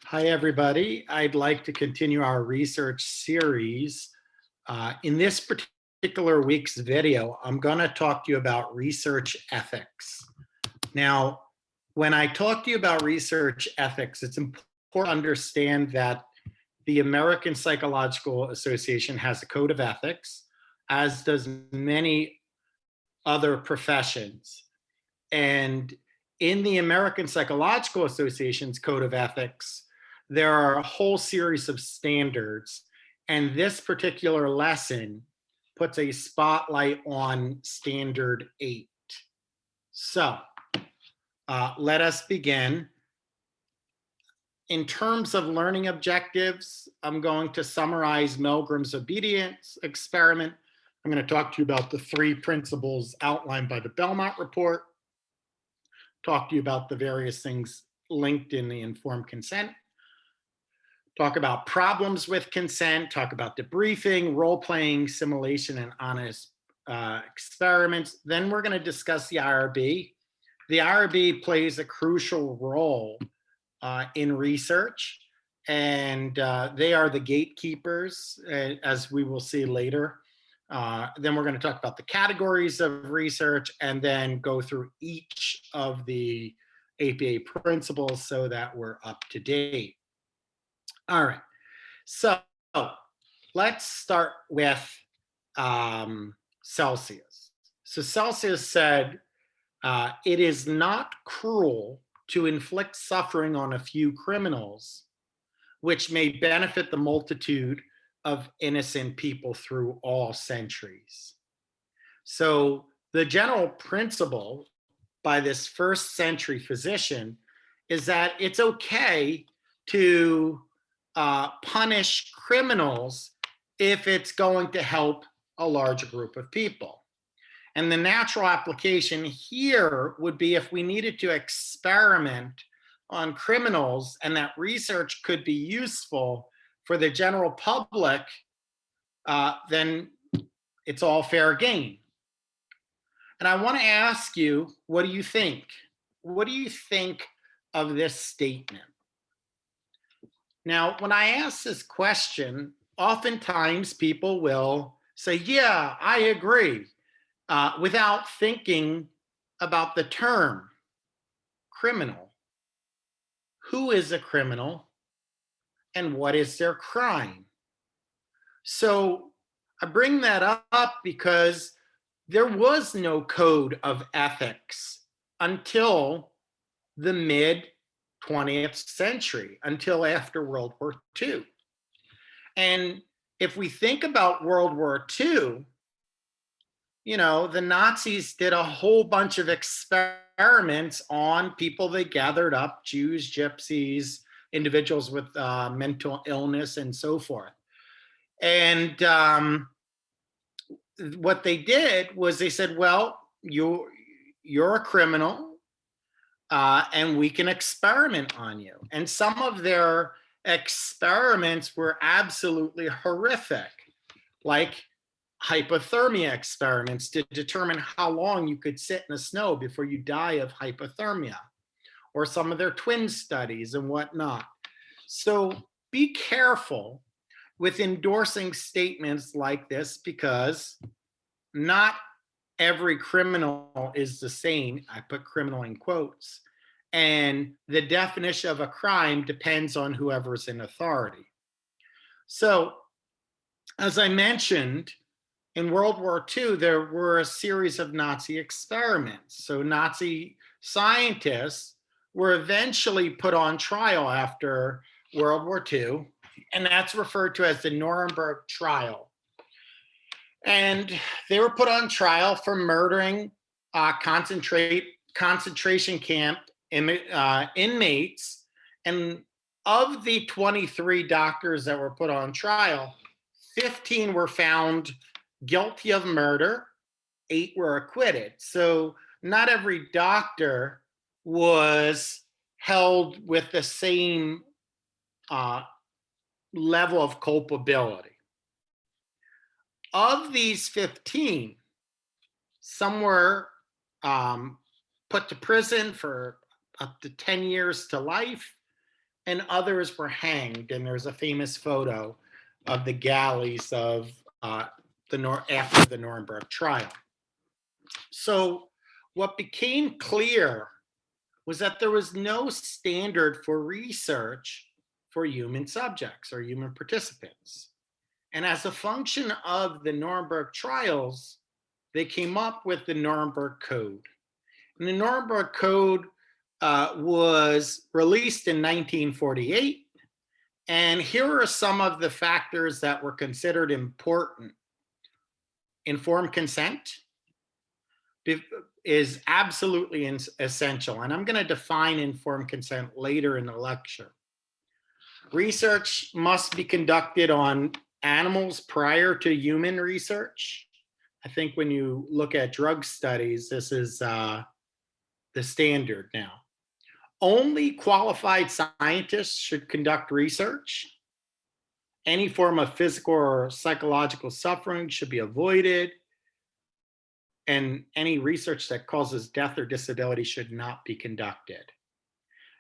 Hi, everybody. I'd like to continue our research series. In this particular week's video, I'm going to talk to you about research ethics. Now, when I talk to you about research ethics, it's important to understand that the American Psychological Association has a code of ethics, as does many other professions. And in the American Psychological Association's code of ethics, there are a whole series of standards. And this particular lesson puts a spotlight on standard 8. So let us begin. In terms of learning objectives, I'm going to summarize Milgram's obedience experiment. I'm going to talk to you about the 3 principles outlined by the Belmont report, talk to you about the various things linked in the informed consent, talk about problems with consent, talk about debriefing, role-playing, simulation, and honest experiments. Then we're going to discuss the IRB. The IRB plays a crucial role in research, and they are the gatekeepers, as we will see later. Then we're going to talk about the categories of research and then go through each of the APA principles so that we're up to date. All right, so let's start with Celsius. So Celsius said, it is not cruel to inflict suffering on a few criminals, which may benefit the multitude of innocent people through all centuries. So the general principle by this first century physician is that it's okay to punish criminals if it's going to help a large group of people. And the natural application here would be if we needed to experiment on criminals and that research could be useful for the general public, then it's all fair game. And I want to ask you, what do you think? What do you think of this statement? Now, when I ask this question, oftentimes people will say, yeah, I agree, without thinking about the term criminal. Who is a criminal and what is their crime? So I bring that up because there was no code of ethics until the mid 20th century, until after World War II. And if we think about World War II, you know, the Nazis did a whole bunch of experiments on people they gathered up, Jews, gypsies, individuals with mental illness, and so forth. And what they did was they said, well, you're a criminal, and we can experiment on you. And some of their experiments were absolutely horrific, like hypothermia experiments to determine how long you could sit in the snow before you die of hypothermia, or some of their twin studies and whatnot. So be careful with endorsing statements like this, because not every criminal is the same. I put criminal in quotes. And the definition of a crime depends on whoever's in authority. So, as I mentioned, in World War II, there were a series of Nazi experiments. So Nazi scientists were eventually put on trial after World War II, and that's referred to as the Nuremberg trial. And they were put on trial for murdering concentration camp inmates. And of the 23 doctors that were put on trial, 15 were found guilty of murder, 8 were acquitted. So not every doctor was held with the same level of culpability. Of these 15, some were put to prison for up to 10 years to life, and others were hanged. And there's a famous photo of the galleys of after the Nuremberg trial. So what became clear was that there was no standard for research for human subjects or human participants. And as a function of the Nuremberg trials, they came up with the Nuremberg Code. And the Nuremberg Code was released in 1948. And here are some of the factors that were considered important. Informed consent is absolutely essential. And I'm going to define informed consent later in the lecture. Research must be conducted on animals prior to human research. I think when you look at drug studies, this is the standard now. Only qualified scientists should conduct research. Any form of physical or psychological suffering should be avoided. And any research that causes death or disability should not be conducted.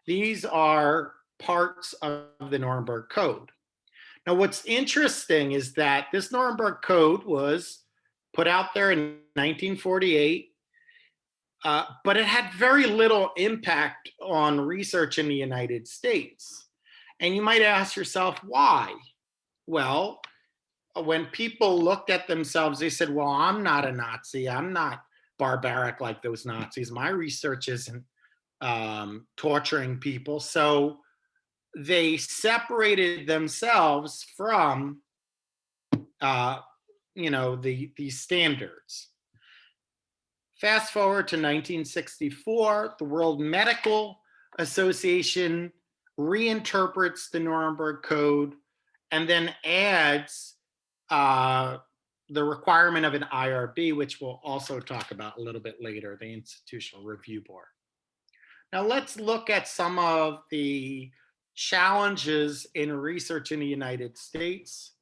These are parts of the Nuremberg Code. Now, what's interesting is that this Nuremberg Code was put out there in 1948, but it had very little impact on research in the United States. And you might ask yourself, why? Well, when people looked at themselves, they said, well, I'm not a Nazi. I'm not barbaric like those Nazis. My research isn't torturing people. So they separated themselves from, these standards. Fast forward to 1964, the World Medical Association reinterprets the Nuremberg Code and then adds the requirement of an IRB, which we'll also talk about a little bit later, the Institutional Review Board. Now let's look at some of the challenges in research in the United States.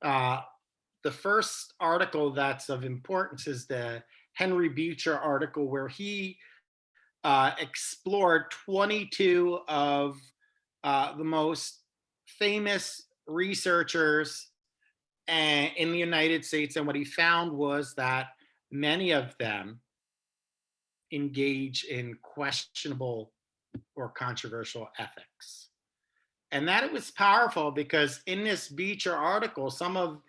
The first article that's of importance is the Henry Beecher article, where he explored 22 of the most famous researchers in the United States. And what he found was that many of them engage in questionable or controversial ethics. And that it was powerful because in this Beecher article, some of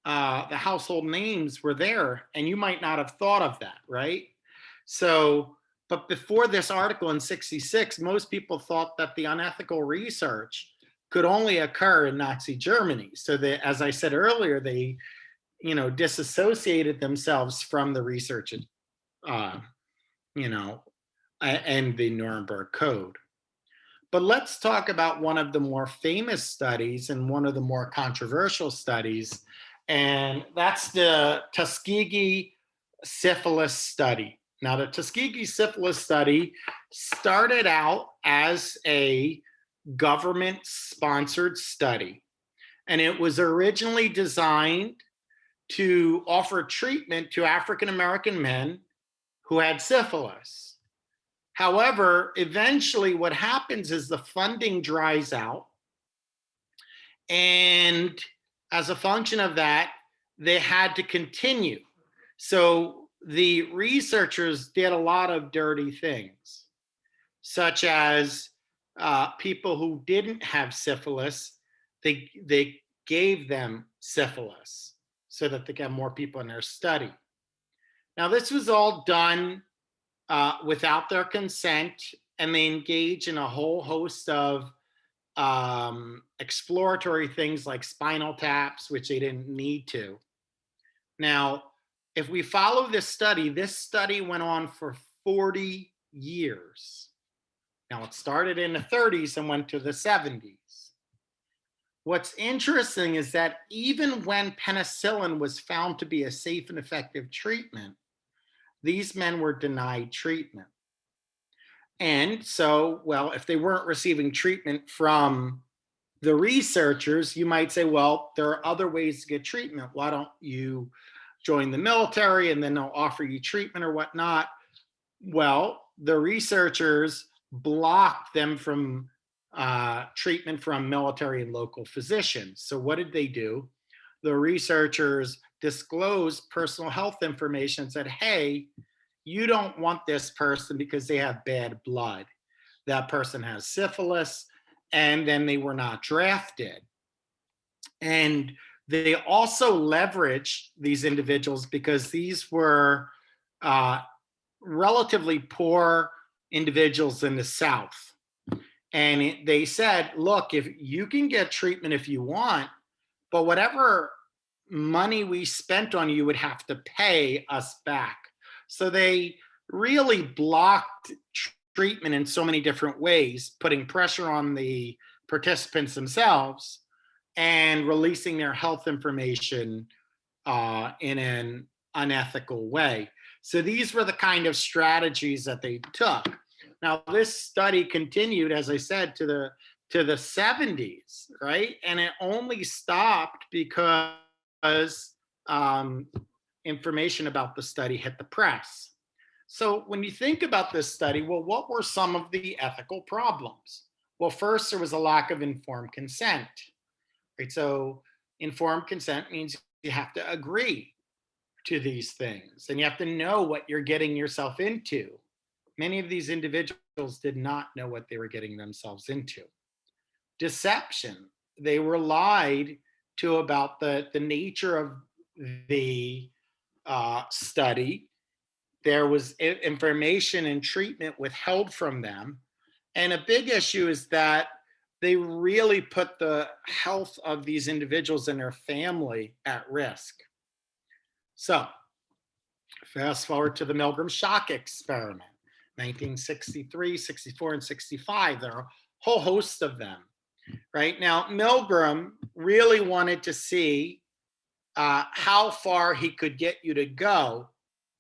the household names were there, and you might not have thought of that, right? So, but before this article in '66, most people thought that the unethical research could only occur in Nazi Germany. So that, as I said earlier, they, disassociated themselves from the research, and the Nuremberg Code. But let's talk about one of the more famous studies and one of the more controversial studies, and that's the Tuskegee syphilis study. Now, the Tuskegee syphilis study started out as a government-sponsored study, and it was originally designed to offer treatment to African-American men who had syphilis. However, eventually what happens is the funding dries out, and as a function of that, they had to continue. So the researchers did a lot of dirty things, such as people who didn't have syphilis, they gave them syphilis so that they got more people in their study. Now, this was all done without their consent, and they engage in a whole host of exploratory things like spinal taps, which they didn't need to. Now, if we follow this study went on for 40 years. Now, it started in the 30s and went to the 70s. What's interesting is that even when penicillin was found to be a safe and effective treatment, these men were denied treatment. And so, well, if they weren't receiving treatment from the researchers, you might say, well, there are other ways to get treatment. Why don't you join the military and then they'll offer you treatment or whatnot? Well, the researchers blocked them from treatment from military and local physicians. So what did they do? The researchers disclosed personal health information and said, hey, you don't want this person because they have bad blood. That person has syphilis, and then they were not drafted. And they also leveraged these individuals because these were uh, relatively poor individuals in the South. And they said, look, if you can get treatment if you want, but whatever money we spent on you would have to pay us back. So they really blocked treatment in so many different ways, putting pressure on the participants themselves and releasing their health information in an unethical way. So these were the kind of strategies that they took. Now, this study continued, as I said, to the 70s, right? And it only stopped because information about the study hit the press. So when you think about this study, well, what were some of the ethical problems? Well, first, there was a lack of informed consent, right? So informed consent means you have to agree to these things and you have to know what you're getting yourself into. Many of these individuals did not know what they were getting themselves into. Deception. They were lied to about the nature of the study. There was information and treatment withheld from them. And a big issue is that they really put the health of these individuals and their family at risk. So, fast forward to the Milgram shock experiment, 1963, 64, and 65. There are a whole host of them. Right now, Milgram really wanted to see how far he could get you to go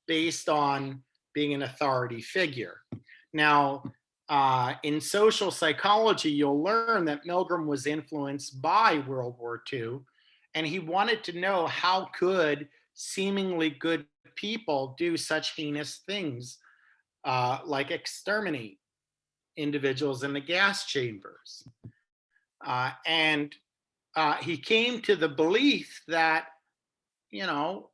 based on being an authority figure. Now, in social psychology, you'll learn that Milgram was influenced by World War II, and he wanted to know how could seemingly good people do such heinous things like exterminate individuals in the gas chambers. And he came to the belief that, you know,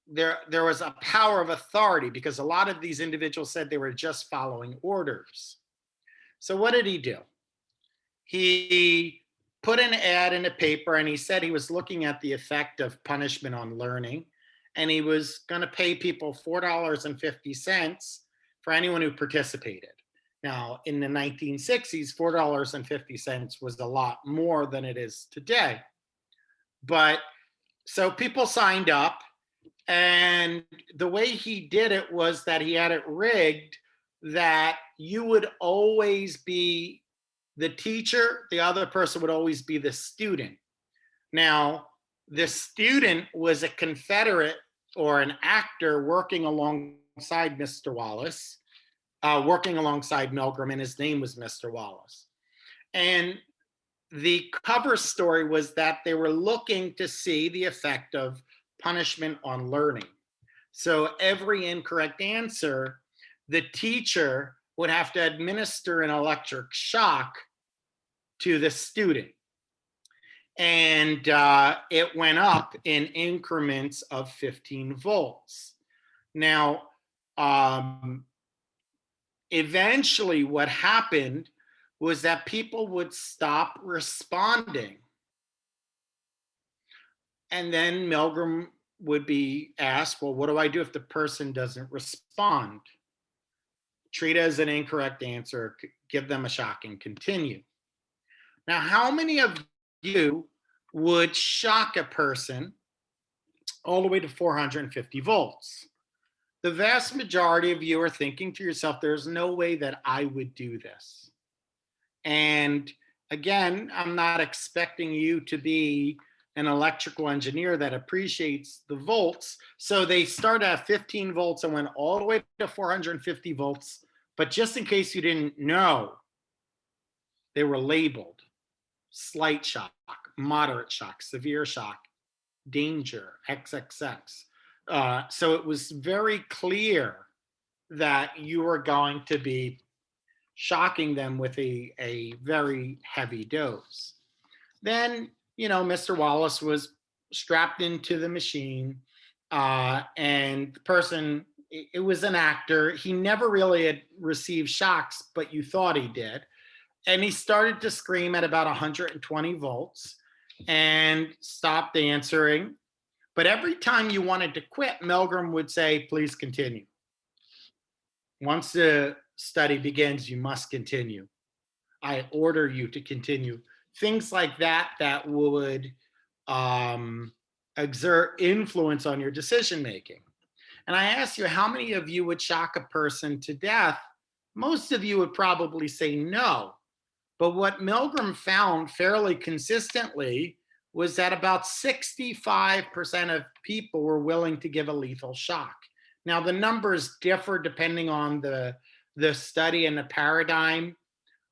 there was a power of authority because a lot of these individuals said they were just following orders. So what did he do? He put an ad in a paper and he said he was looking at the effect of punishment on learning, and he was going to pay people $4.50 for anyone who participated. Now, in the 1960s, $4.50 was a lot more than it is today. But so people signed up, and the way he did it was that he had it rigged that you would always be the teacher, the other person would always be the student. Now, the student was a Confederate or an actor working alongside Mr. Wallace, working alongside Milgram, and his name was Mr. Wallace. And the cover story was that they were looking to see the effect of punishment on learning. So every incorrect answer, the teacher would have to administer an electric shock to the student. And it went up in increments of 15 volts. Now, eventually what happened was that people would stop responding. And then Milgram would be asked, well, what do I do if the person doesn't respond? Treat it as an incorrect answer, give them a shock and continue. Now, how many of you would shock a person all the way to 450 volts? The vast majority of you are thinking to yourself, there's no way that I would do this. And again, I'm not expecting you to be an electrical engineer that appreciates the volts. So they started at 15 volts and went all the way to 450 volts. But just in case you didn't know, they were labeled slight shock, moderate shock, severe shock, danger, XXX. So it was very clear that you were going to be shocking them with a very heavy dose. Then, Mr. Wallace was strapped into the machine, and the person, it was an actor. He never really had received shocks, but you thought he did. And he started to scream at about 120 volts and stopped answering. But every time you wanted to quit, Milgram would say, please continue. Once the study begins, you must continue. I order you to continue. Things like that that would exert influence on your decision making. And I asked you, how many of you would shock a person to death? Most of you would probably say no. But what Milgram found fairly consistently was that about 65% of people were willing to give a lethal shock. Now, the numbers differ depending on the study and the paradigm,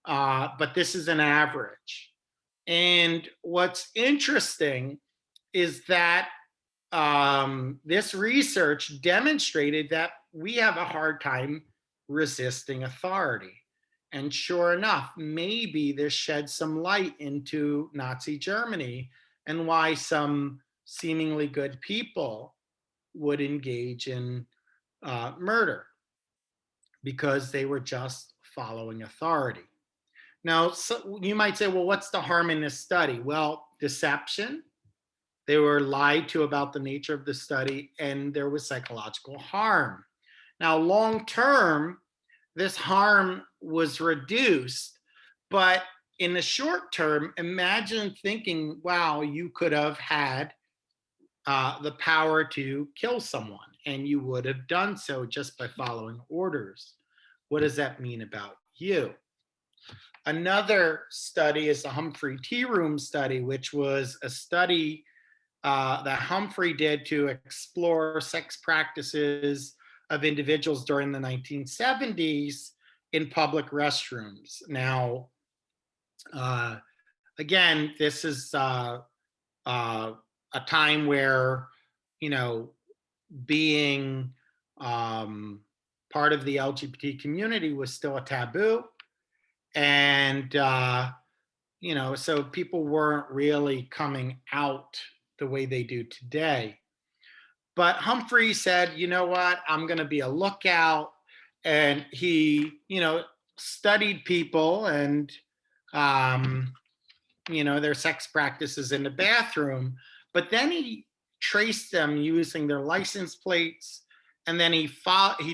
but this is an average. And what's interesting is that this research demonstrated that we have a hard time resisting authority. And sure enough, maybe this sheds some light into Nazi Germany and why some seemingly good people would engage in murder, because they were just following authority. Now, so you might say, well, what's the harm in this study? Well, deception. They were lied to about the nature of the study, and there was psychological harm. Now, long term, this harm was reduced, but in the short term, imagine thinking, wow, you could have had the power to kill someone, and you would have done so just by following orders. What does that mean about you? Another study is the Humphrey Tea Room study, which was a study that Humphrey did to explore sex practices of individuals during the 1970s in public restrooms. Now, again, this is a time where, being part of the LGBT community was still a taboo. And, so people weren't really coming out the way they do today. But Humphrey said, you know what, I'm going to be a lookout. And he, studied people and, their sex practices in the bathroom. But then he traced them using their license plates. And then he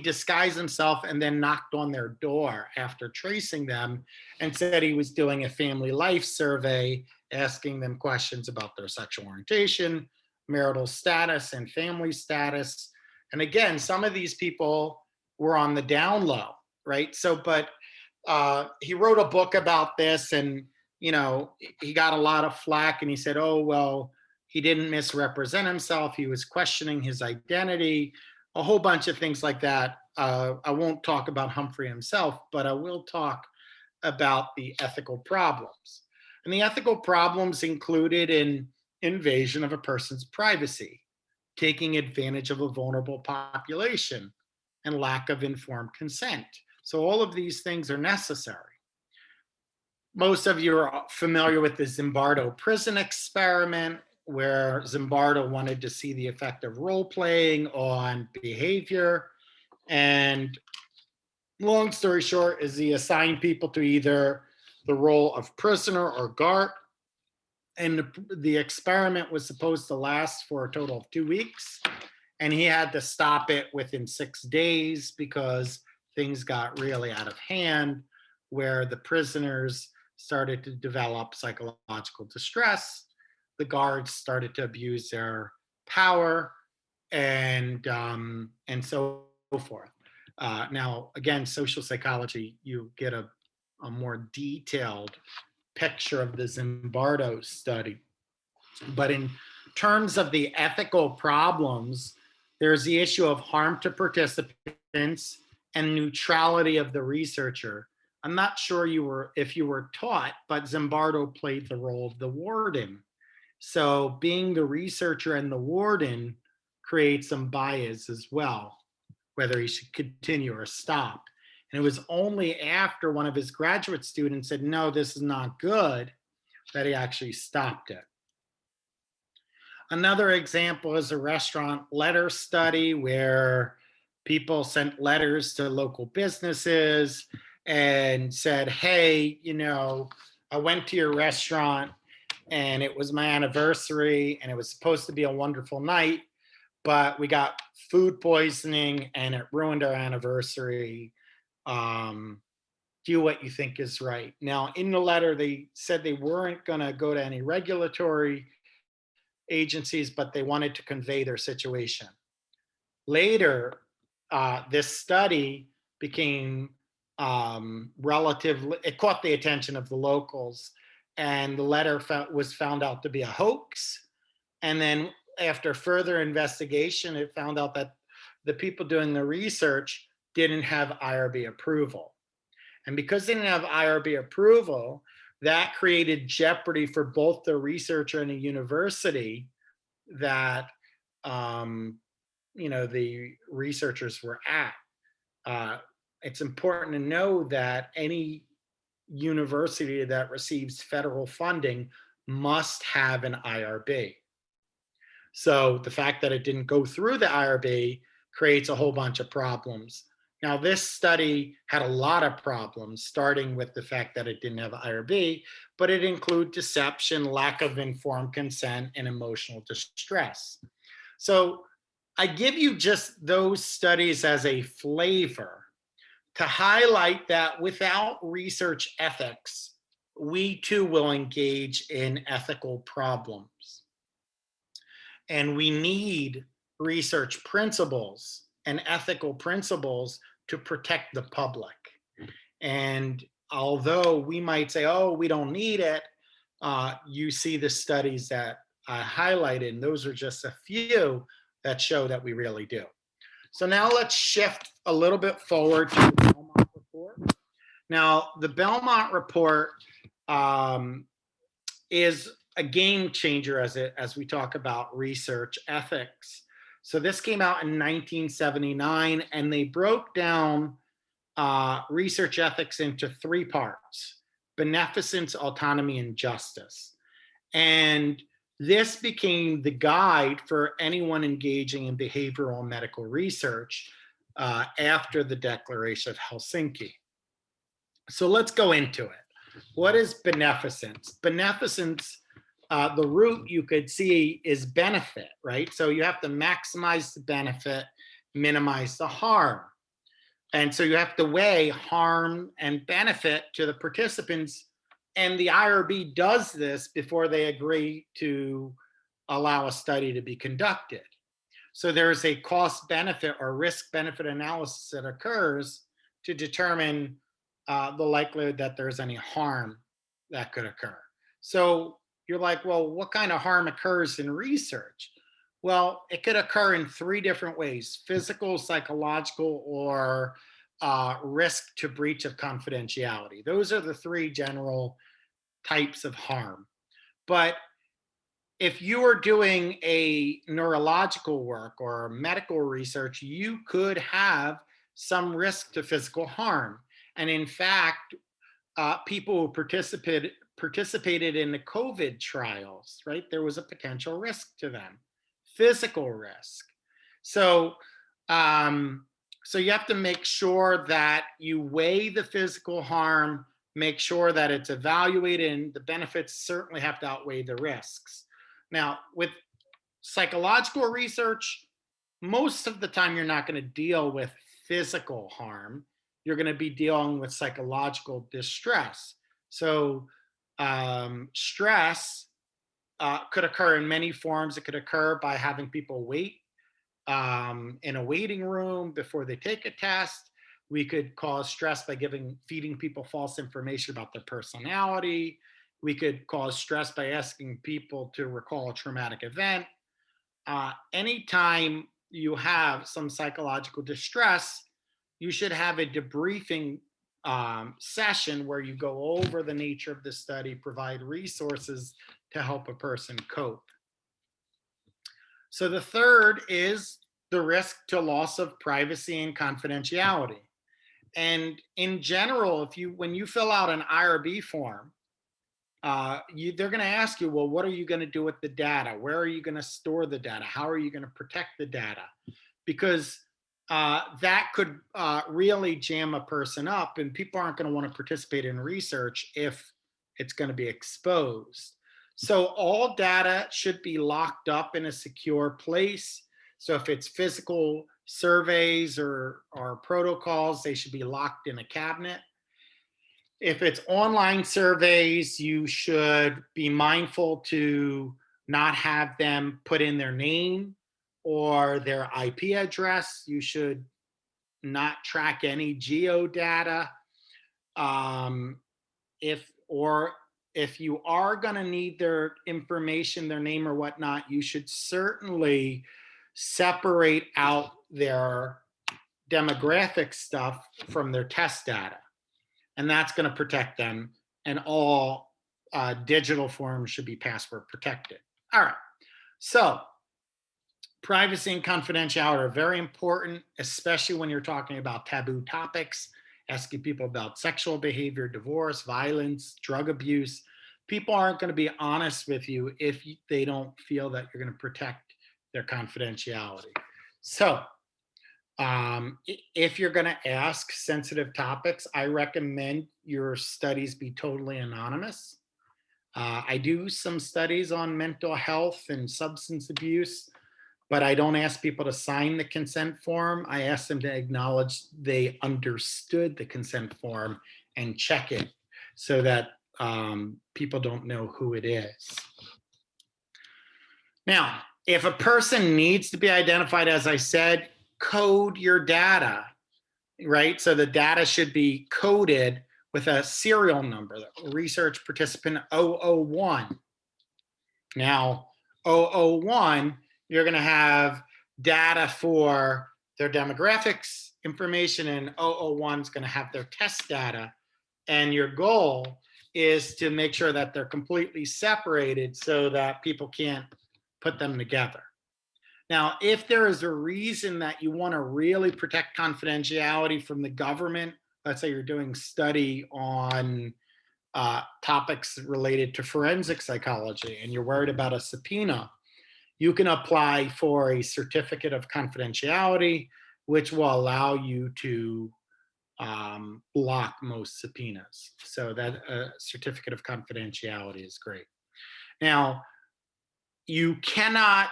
disguised himself and then knocked on their door after tracing them and said he was doing a family life survey, asking them questions about their sexual orientation, marital status, and family status. And again, some of these people were on the down low, right? So, but he wrote a book about this, and, he got a lot of flack, and he said, oh, well, he didn't misrepresent himself. He was questioning his identity, a whole bunch of things like that. I won't talk about Humphrey himself, but I will talk about the ethical problems. And the ethical problems included an invasion of a person's privacy, taking advantage of a vulnerable population, and lack of informed consent. So all of these things are necessary. Most of you are familiar with the Zimbardo prison experiment, where Zimbardo wanted to see the effect of role playing on behavior. And long story short is he assigned people to either the role of prisoner or guard. And the experiment was supposed to last for a total of 2 weeks. And he had to stop it within 6 days because things got really out of hand, where the prisoners started to develop psychological distress. The guards started to abuse their power, and so forth. Now, again, social psychology, you get a more detailed picture of the Zimbardo study. But in terms of the ethical problems, there's the issue of harm to participants and neutrality of the researcher. I'm not sure if you were taught, but Zimbardo played the role of the warden. So being the researcher and the warden creates some bias as well, whether he should continue or stop. And it was only after one of his graduate students said, no, this is not good, that he actually stopped it. Another example is a restaurant letter study where people sent letters to local businesses and said, hey, I went to your restaurant and it was my anniversary and it was supposed to be a wonderful night, but we got food poisoning and it ruined our anniversary. Do what you think is right. Now, in the letter, they said they weren't going to go to any regulatory agencies, but they wanted to convey their situation. Later, this study became it caught the attention of the locals, and the letter was found out to be a hoax. And then after further investigation, it found out that the people doing the research didn't have IRB approval. And because they didn't have IRB approval, that created jeopardy for both the researcher and the university that the researchers were at. It's important to know that any university that receives federal funding must have an IRB. So the fact that it didn't go through the IRB creates a whole bunch of problems. Now, this study had a lot of problems, starting with the fact that it didn't have IRB, but it included deception, lack of informed consent, and emotional distress. So I give you just those studies as a flavor to highlight that without research ethics, we too will engage in ethical problems. And we need research principles and ethical principles to protect the public. And although we might say, oh, we don't need it, you see the studies that I highlighted, and those are just a few that show that we really do. So now let's shift a little bit forward to the Belmont report. Now, the Belmont report is a game changer as we talk about research ethics. So this came out in 1979, and they broke down research ethics into three parts: beneficence, autonomy, and justice. And this became the guide for anyone engaging in behavioral and medical research after the Declaration of Helsinki. So let's go into it. What is beneficence? Beneficence, the root you could see is benefit, right? So you have to maximize the benefit, minimize the harm. And so you have to weigh harm and benefit to the participants. And the IRB does this before they agree to allow a study to be conducted. So there's a cost benefit or risk benefit analysis that occurs to determine the likelihood that there's any harm that could occur. So you're like, well, what kind of harm occurs in research? Well, it could occur in three different ways: physical, psychological, or risk to breach of confidentiality. Those are the three general types of harm. But if you are doing a neurological work or medical research, you could have some risk to physical harm. And in fact, people who participated in the COVID trials, right, there was a potential risk to them, physical risk. So you have to make sure that you weigh the physical harm, make sure that it's evaluated, and the benefits certainly have to outweigh the risks. Now, with psychological research, most of the time you're not going to deal with physical harm. You're going to be dealing with psychological distress. So stress could occur in many forms. It could occur by having people wait in a waiting room before they take a test. We could cause stress by feeding people false information about their personality. We could cause stress by asking people to recall a traumatic event. Anytime you have some psychological distress, you should have a debriefing session where you go over the nature of the study, provide resources to help a person cope. So the third is the risk to loss of privacy and confidentiality. And in general, when you fill out an IRB form, they're going to ask you, well, what are you going to do with the data? Where are you going to store the data? How are you going to protect the data? Because that could really jam a person up, and people aren't going to want to participate in research if it's going to be exposed. So all data should be locked up in a secure place. So if it's physical surveys or protocols, they should be locked in a cabinet. If it's online surveys, you should be mindful to not have them put in their name or their IP address. You should not track any geo data. If you are going to need their information, their name or whatnot, you should certainly separate out their demographic stuff from their test data. And that's going to protect them. And all digital forms should be password protected. All right. So privacy and confidentiality are very important, especially when you're talking about taboo topics, asking people about sexual behavior, divorce, violence, drug abuse. People aren't going to be honest with you if they don't feel that you're going to protect their confidentiality. So if you're going to ask sensitive topics, I recommend your studies be totally anonymous. I do some studies on mental health and substance abuse, but I don't ask people to sign the consent form. I ask them to acknowledge they understood the consent form and check it so that people don't know who it is. Now, if a person needs to be identified, as I said, code your data, right? So the data should be coded with a serial number, research participant 001. Now, 001, you're going to have data for their demographics information, and 001 is going to have their test data. And your goal is to make sure that they're completely separated so that people can't put them together. Now, if there is a reason that you want to really protect confidentiality from the government, let's say you're doing study on topics related to forensic psychology and you're worried about a subpoena, you can apply for a certificate of confidentiality, which will allow you to block most subpoenas. So that certificate of confidentiality is great. Now, you cannot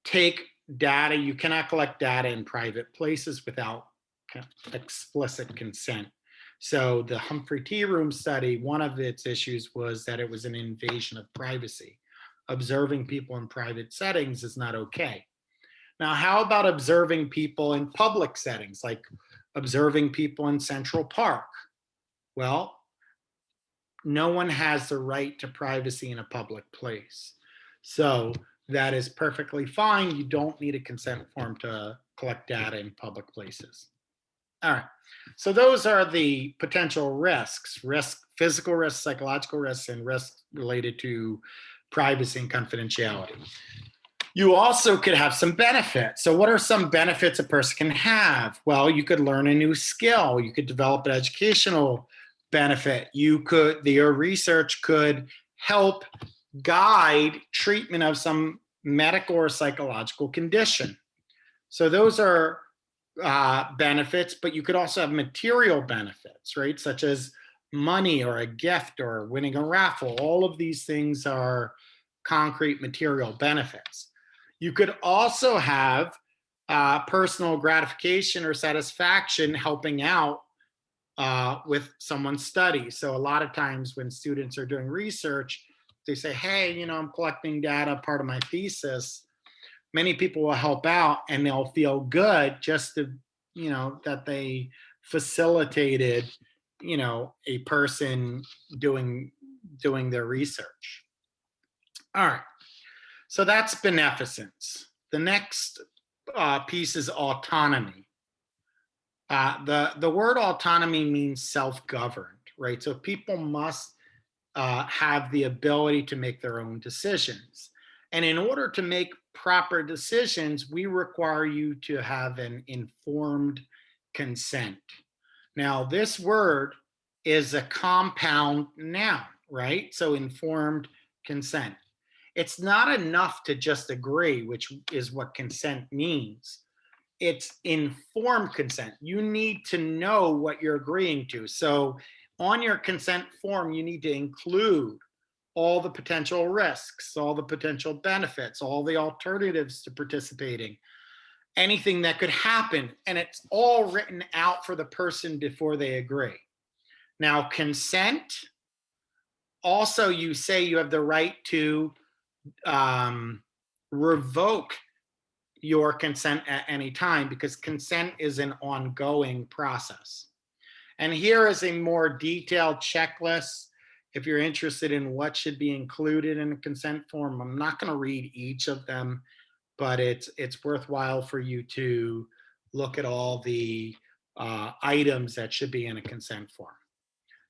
take data, you cannot collect data in private places without explicit consent. So the Humphrey Tea Room study, one of its issues was that it was an invasion of privacy. Observing people in private settings is not okay. Now, how about observing people in public settings, like observing people in Central Park? Well, no one has the right to privacy in a public place. So that is perfectly fine. You don't need a consent form to collect data in public places. All right. So those are the potential risks, physical risks, psychological risks, and risks related to privacy and confidentiality. You also could have some benefits. So what are some benefits a person can have? Well, you could learn a new skill. You could develop an educational benefit. Your research could help guide treatment of some medical or psychological condition. So those are benefits, but you could also have material benefits, right? Such as money or a gift or winning a raffle. All of these things are concrete material benefits. You could also have personal gratification or satisfaction helping out with someone's study. So a lot of times when students are doing research, they say, hey, I'm collecting data, part of my thesis. Many people will help out and they'll feel good just to, that they facilitated, a person doing their research. All right. So that's beneficence. The next piece is autonomy. The word autonomy means self-governed, right? So people must have the ability to make their own decisions. And in order to make proper decisions, we require you to have an informed consent. Now, this word is a compound noun, right? So informed consent. It's not enough to just agree, which is what consent means. It's informed consent. You need to know what you're agreeing to. So on your consent form, you need to include all the potential risks, all the potential benefits, all the alternatives to participating, anything that could happen. And it's all written out for the person before they agree. Now, consent, also, you say you have the right to revoke your consent at any time, because consent is an ongoing process. And here is a more detailed checklist if you're interested in what should be included in a consent form. I'm not going to read each of them, but it's worthwhile for you to look at all the items that should be in a consent form.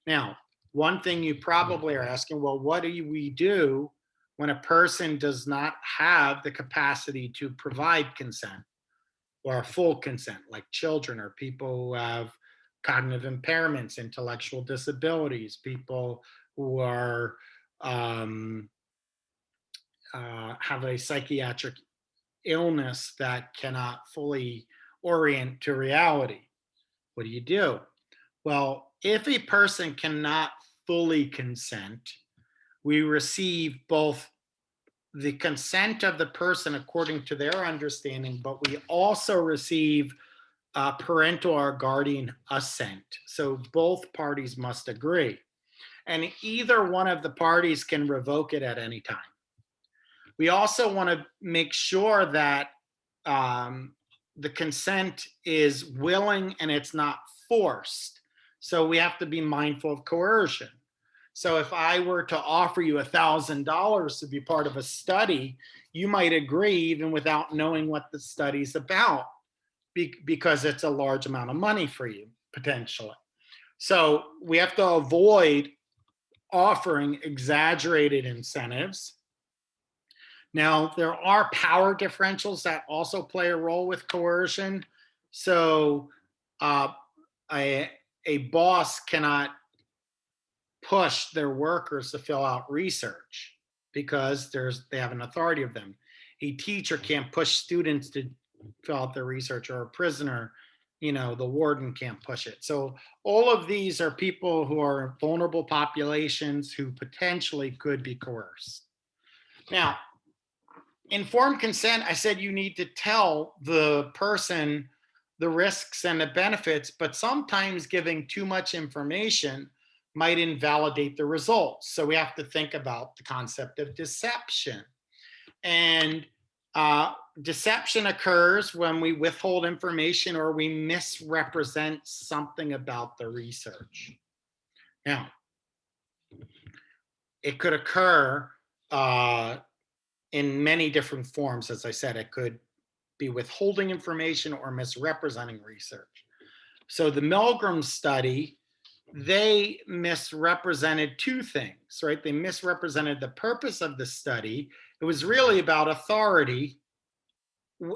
Now, one thing you probably are asking, well, what do we do when a person does not have the capacity to provide consent or full consent, like children or people who have cognitive impairments, intellectual disabilities, people who are have a psychiatric illness that cannot fully orient to reality? What do you do? Well, if a person cannot fully consent, we receive both the consent of the person according to their understanding, but we also receive parental or guardian assent. So both parties must agree. And either one of the parties can revoke it at any time. We also want to make sure that the consent is willing and it's not forced. So we have to be mindful of coercion. So if I were to offer you $1,000 to be part of a study, you might agree even without knowing what the study's about, because it's a large amount of money for you, potentially. So we have to avoid offering exaggerated incentives. Now, there are power differentials that also play a role with coercion. So a boss cannot push their workers to fill out research because they have an authority of them. A teacher can't push students to fill out their research, or a prisoner, the warden can't push it. So all of these are people who are vulnerable populations who potentially could be coerced. Now, informed consent, I said you need to tell the person the risks and the benefits, but sometimes giving too much information might invalidate the results. So we have to think about the concept of deception. And deception occurs when we withhold information or we misrepresent something about the research. Now, it could occur in many different forms. As I said, it could be withholding information or misrepresenting research. So the Milgram Study, they misrepresented two things, right? They misrepresented the purpose of the study. It was really about authority,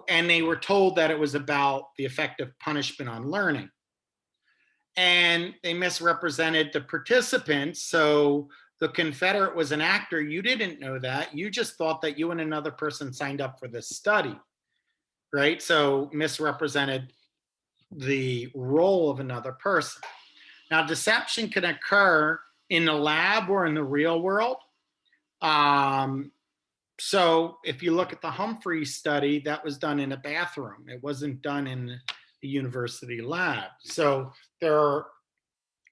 and they were told that it was about the effect of punishment on learning. And they misrepresented the participants. So the Confederate was an actor. You didn't know that. You just thought that you and another person signed up for this study, right? So misrepresented the role of another person. Now, deception can occur in the lab or in the real world. So if you look at the Humphrey study, that was done in a bathroom. It wasn't done in the university lab. So there are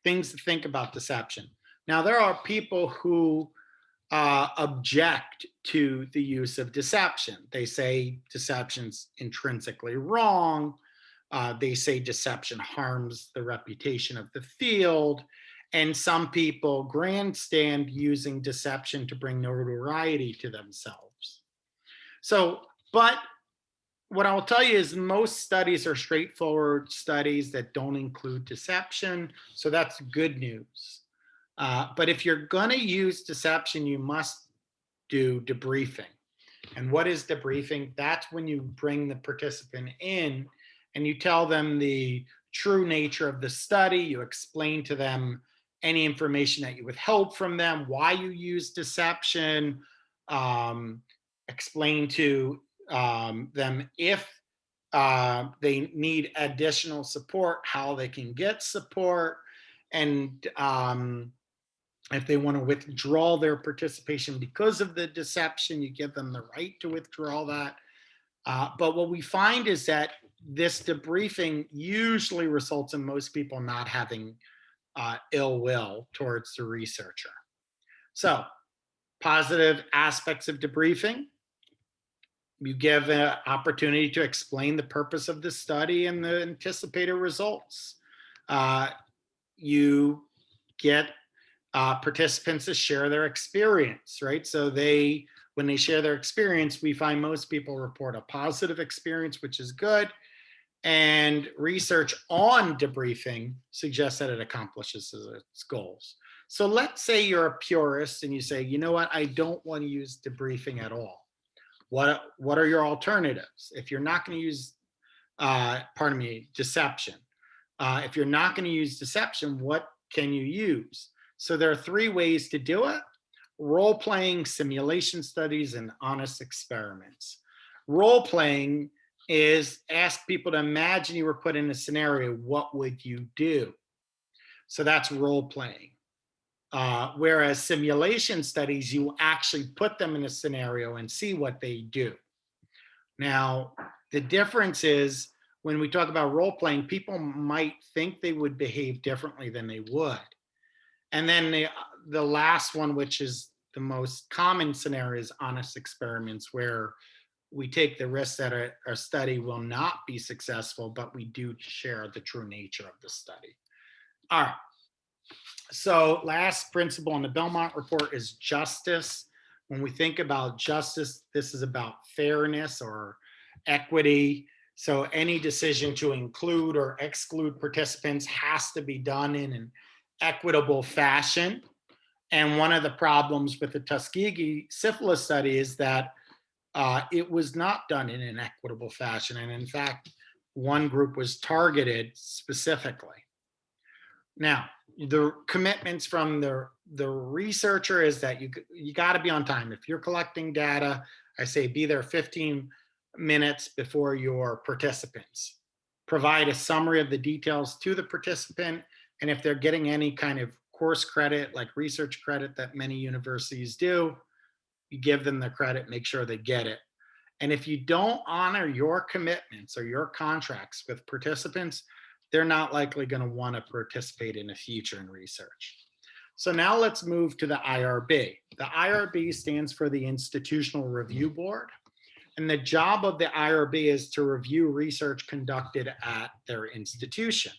things to think about deception. Now, there are people who object to the use of deception. They say deception's intrinsically wrong. They say deception harms the reputation of the field. And some people grandstand using deception to bring notoriety to themselves. So, but what I'll tell you is most studies are straightforward studies that don't include deception. So that's good news. But if you're going to use deception, you must do debriefing. And what is debriefing? That's when you bring the participant in and you tell them the true nature of the study. You explain to them any information that you withheld from them, why you use deception, explain to them if they need additional support, how they can get support, and if they want to withdraw their participation because of the deception, you give them the right to withdraw that. But what we find is that this debriefing usually results in most people not having ill will towards the researcher. So, positive aspects of debriefing: you give an opportunity to explain the purpose of the study and the anticipated results. You get participants to share their experience, right? So when they share their experience, we find most people report a positive experience, which is good. And research on debriefing suggests that it accomplishes its goals. So let's say you're a purist and you say, you know what, I don't want to use debriefing at all. What are your alternatives? If you're not going to use, deception. If you're not going to use deception, what can you use? So there are 3 ways to do it: role-playing, simulation studies, and honest experiments. Role-playing is ask people to imagine you were put in a scenario. What would you do? So that's role-playing. Whereas simulation studies, you actually put them in a scenario and see what they do. Now, the difference is when we talk about role-playing, people might think they would behave differently than they would. And then the last one, which is the most common scenario, is honest experiments, where we take the risk that our study will not be successful, but we do share the true nature of the study. All right. So last principle in the Belmont report is justice. When we think about justice, this is about fairness or equity. So any decision to include or exclude participants has to be done in an equitable fashion. And one of the problems with the Tuskegee syphilis study is that it was not done in an equitable fashion. And in fact, one group was targeted specifically. Now, the commitments from the researcher is that you got to be on time. If you're collecting data, I say be there 15 minutes before your participants. Provide a summary of the details to the participant, and if they're getting any kind of course credit, like research credit that many universities do, you give them the credit, make sure they get it. And if you don't honor your commitments or your contracts with participants, they're not likely going to want to participate in the future in research. So now let's move to the IRB. The IRB stands for the Institutional Review Board. And the job of the IRB is to review research conducted at their institution.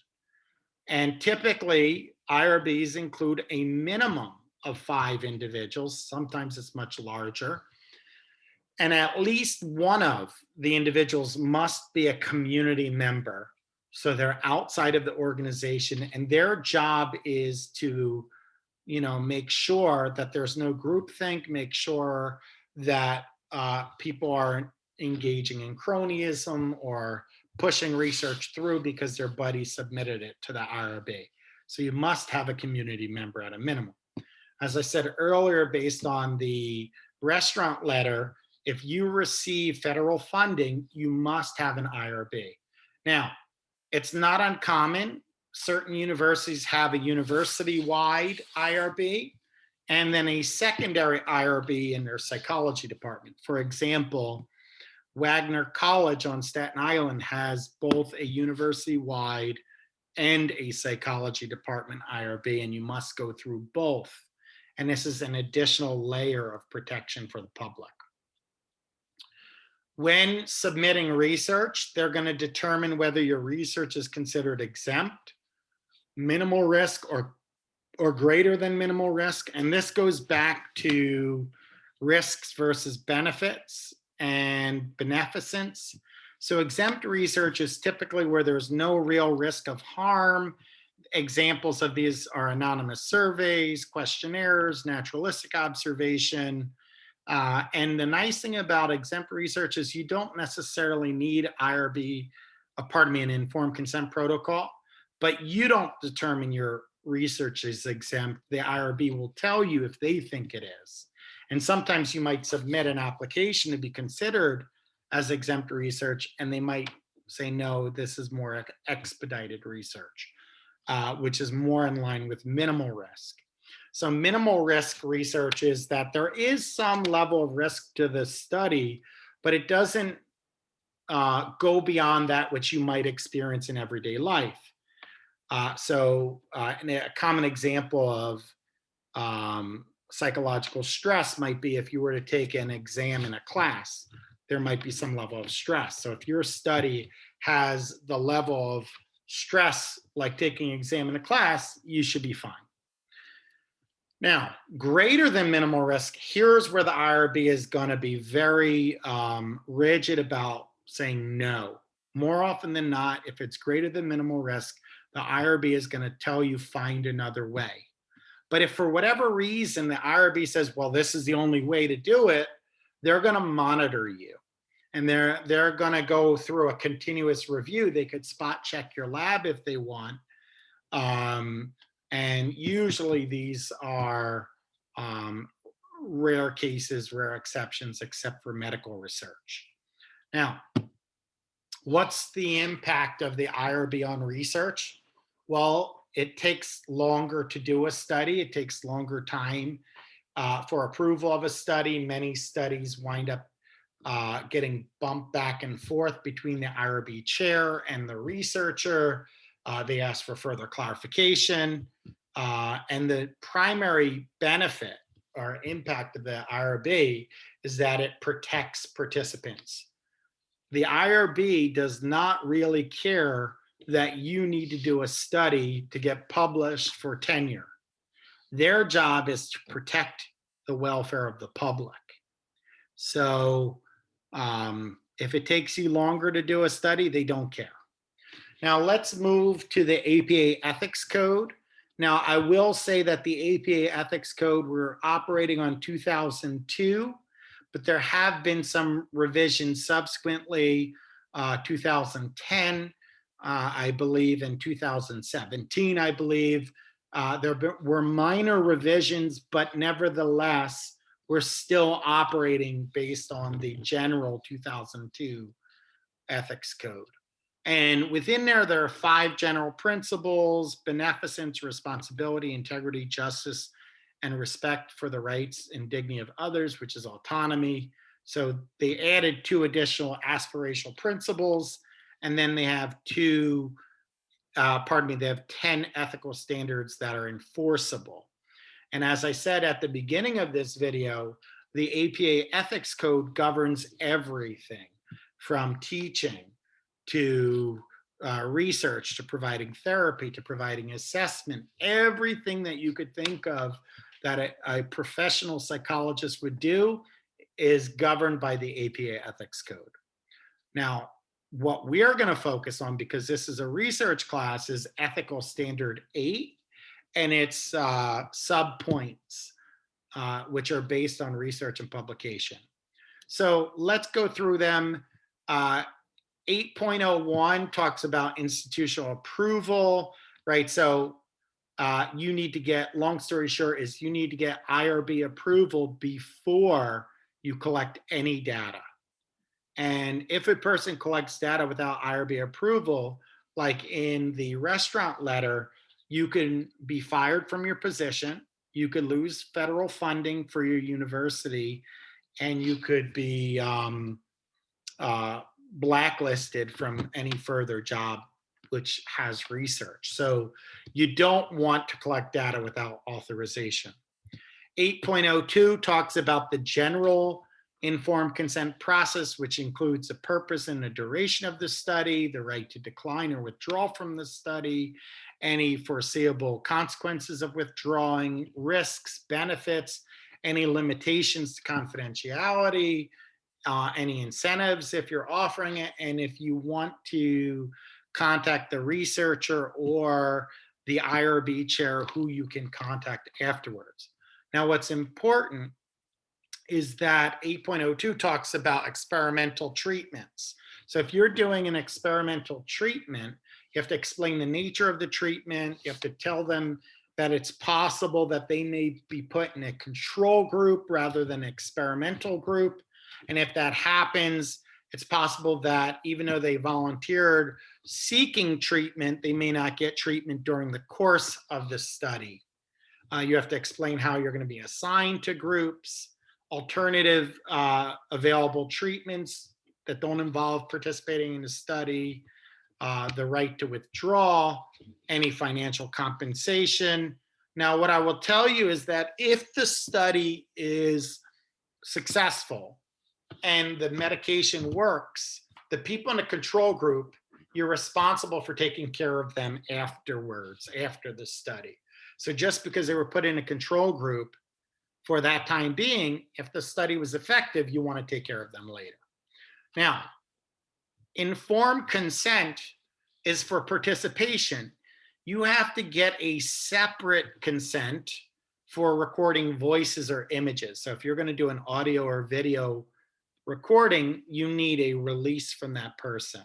And typically, IRBs include a minimum of 5 individuals. Sometimes it's much larger. And at least one of the individuals must be a community member. So they're outside of the organization, and their job is to, make sure that there's no groupthink, make sure that people aren't engaging in cronyism or pushing research through because their buddy submitted it to the IRB. So you must have a community member at a minimum. As I said earlier, based on the restaurant letter, if you receive federal funding, you must have an IRB. Now, it's not uncommon. Certain universities have a university-wide IRB and then a secondary IRB in their psychology department. For example, Wagner College on Staten Island has both a university-wide and a psychology department IRB, and you must go through both. And this is an additional layer of protection for the public. When submitting research, they're going to determine whether your research is considered exempt, minimal risk, or greater than minimal risk. And this goes back to risks versus benefits and beneficence. So exempt research is typically where there's no real risk of harm. Examples of these are anonymous surveys, questionnaires, naturalistic observation. And the nice thing about exempt research is you don't necessarily need an informed consent protocol. but you don't determine your research is exempt. The IRB will tell you if they think it is. And sometimes you might submit an application to be considered as exempt research, and they might say, no, this is more expedited research, which is more in line with minimal risk. So minimal risk research is that there is some level of risk to the study, but it doesn't go beyond that which you might experience in everyday life. And a common example of psychological stress might be if you were to take an exam in a class, there might be some level of stress. So if your study has the level of stress like taking an exam in a class, you should be fine. Now, greater than minimal risk, here's where the IRB is going to be very rigid about saying no. More often than not, if it's greater than minimal risk, the IRB is going to tell you find another way. But if for whatever reason the IRB says, well, this is the only way to do it, they're going to monitor you. And they're going to go through a continuous review. They could spot check your lab if they want. And usually these are rare cases, rare exceptions, except for medical research. Now, what's the impact of the IRB on research? Well, it takes longer to do a study. It takes longer time for approval of a study. Many studies wind up getting bumped back and forth between the IRB chair and the researcher. They ask for further clarification. And the primary benefit or impact of the IRB is that it protects participants. The IRB does not really care that you need to do a study to get published for tenure. Their job is to protect the welfare of the public. So if it takes you longer to do a study, they don't care. Now let's move to the APA Ethics Code. Now I will say that the APA Ethics Code, we're operating on 2002, but there have been some revisions subsequently, 2010, I believe, in 2017, I believe. There were minor revisions, but nevertheless, we're still operating based on the general 2002 Ethics Code. And within there are 5 general principles: beneficence, responsibility, integrity, justice, and respect for the rights and dignity of others, which is autonomy. So they added 2 additional aspirational principles, and then they have they have 10 ethical standards that are enforceable. And as I said at the beginning of this video, the APA Ethics Code governs everything from teaching to research, to providing therapy, to providing assessment. Everything that you could think of that a professional psychologist would do is governed by the APA Ethics Code. Now, what we are going to focus on, because this is a research class, is Ethical Standard 8 and its subpoints, which are based on research and publication. So let's go through them. 8.01 talks about institutional approval, right? So you need to get, long story short, is you need to get IRB approval before you collect any data. And if a person collects data without IRB approval, like in the restaurant letter, you can be fired from your position, you could lose federal funding for your university, and you could be blacklisted from any further job which has research. So you don't want to collect data without authorization. 8.02 talks about the general informed consent process, which includes the purpose and the duration of the study, the right to decline or withdraw from the study, any foreseeable consequences of withdrawing, risks, benefits, any limitations to confidentiality, any incentives if you're offering it, and if you want to contact the researcher or the IRB chair, who you can contact afterwards. Now, what's important is that 8.02 talks about experimental treatments. So if you're doing an experimental treatment, You have to explain the nature of the treatment. You have to tell them that it's possible that they may be put in a control group rather than an experimental group. And if that happens, it's possible that even though they volunteered seeking treatment, they may not get treatment during the course of the study. You have to explain how you're going to be assigned to groups, alternative available treatments that don't involve participating in the study, the right to withdraw, any financial compensation. Now, what I will tell you is that if the study is successful and the medication works, the people in the control group, you're responsible for taking care of them afterwards, after the study. So just because they were put in a control group for that time being, if the study was effective, you want to take care of them later. Now, informed consent is for participation. You have to get a separate consent for recording voices or images. So if you're going to do an audio or video recording, you need a release from that person.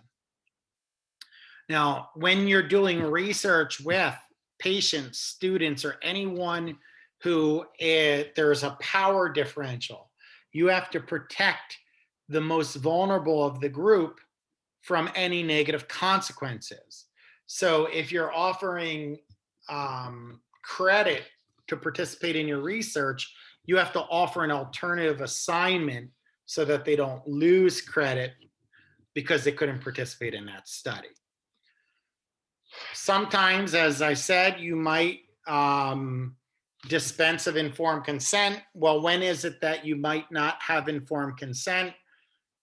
Now, when you're doing research with patients, students, or anyone who there's a power differential, you have to protect the most vulnerable of the group from any negative consequences. So if you're offering credit to participate in your research, you have to offer an alternative assignment so that they don't lose credit because they couldn't participate in that study. Sometimes, as I said, you might dispense of informed consent. Well, when is it that you might not have informed consent?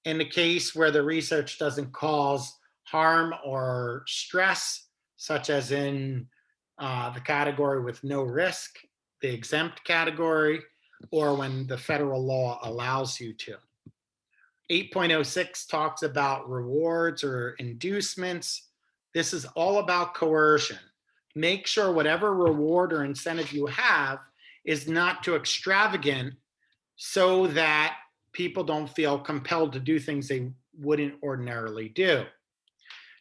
In the case where the research doesn't cause harm or stress, such as in the category with no risk, the exempt category, or when the federal law allows you to. 8.06 talks about rewards or inducements. This is all about coercion. Make sure whatever reward or incentive you have is not too extravagant so that people don't feel compelled to do things they wouldn't ordinarily do.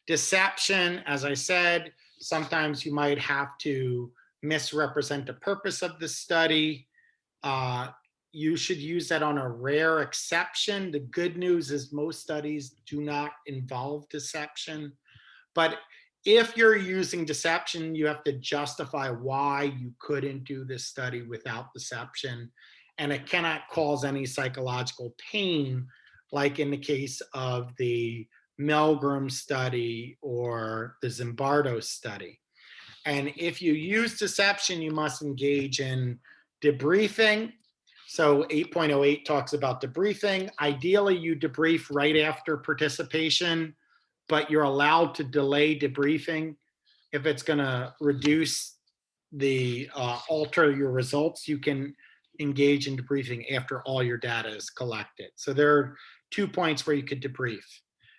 Deception, as I said, sometimes you might have to misrepresent the purpose of the study. You should use that on a rare exception. The good news is most studies do not involve deception. But if you're using deception, you have to justify why you couldn't do this study without deception. And it cannot cause any psychological pain, like in the case of the Milgram study or the Zimbardo study. And if you use deception, you must engage in debriefing. So 8.08 talks about debriefing. Ideally, you debrief right after participation, but you're allowed to delay debriefing. If it's going to reduce the alter your results, you can engage in debriefing after all your data is collected. So there are 2 points where you could debrief.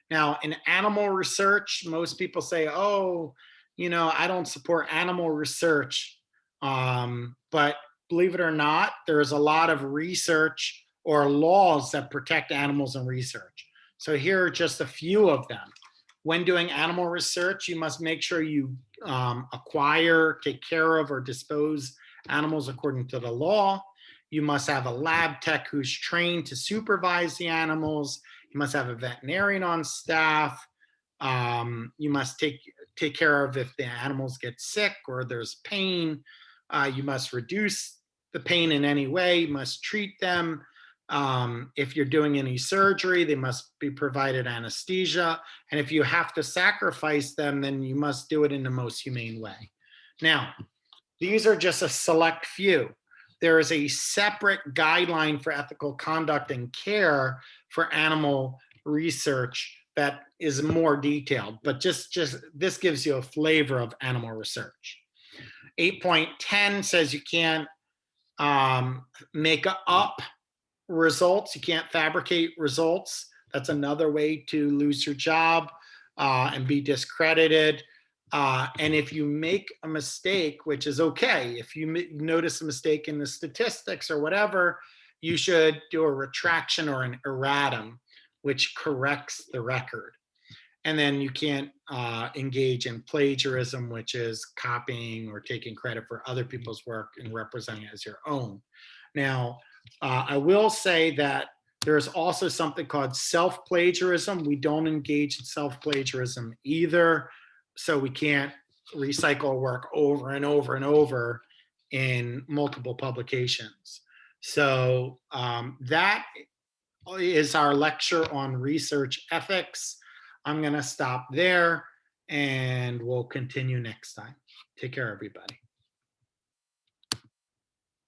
Now, in animal research, most people say, oh, I don't support animal research. But believe it or not, there's a lot of research or laws that protect animals in research. So here are just a few of them. When doing animal research, you must make sure you acquire, take care of, or dispose animals according to the law. You must have a lab tech who's trained to supervise the animals. You must have a veterinarian on staff. You must take care of if the animals get sick or there's pain. You must reduce the pain in any way. You must treat them. If you're doing any surgery, they must be provided anesthesia. And if you have to sacrifice them, then you must do it in the most humane way. Now, these are just a select few. There is a separate guideline for ethical conduct and care for animal research that is more detailed, but just this gives you a flavor of animal research. 8.10 says you can't make up results. You can't fabricate results. That's another way to lose your job and be discredited. And if you make a mistake, which is okay, if you notice a mistake in the statistics or whatever, you should do a retraction or an erratum, which corrects the record. And then you can't engage in plagiarism, which is copying or taking credit for other people's work and representing it as your own. Now, I will say that there's also something called self-plagiarism. We don't engage in self-plagiarism either. So we can't recycle work over and over and over in multiple publications. So that is our lecture on research ethics. I'm going to stop there and we'll continue next time. Take care, everybody.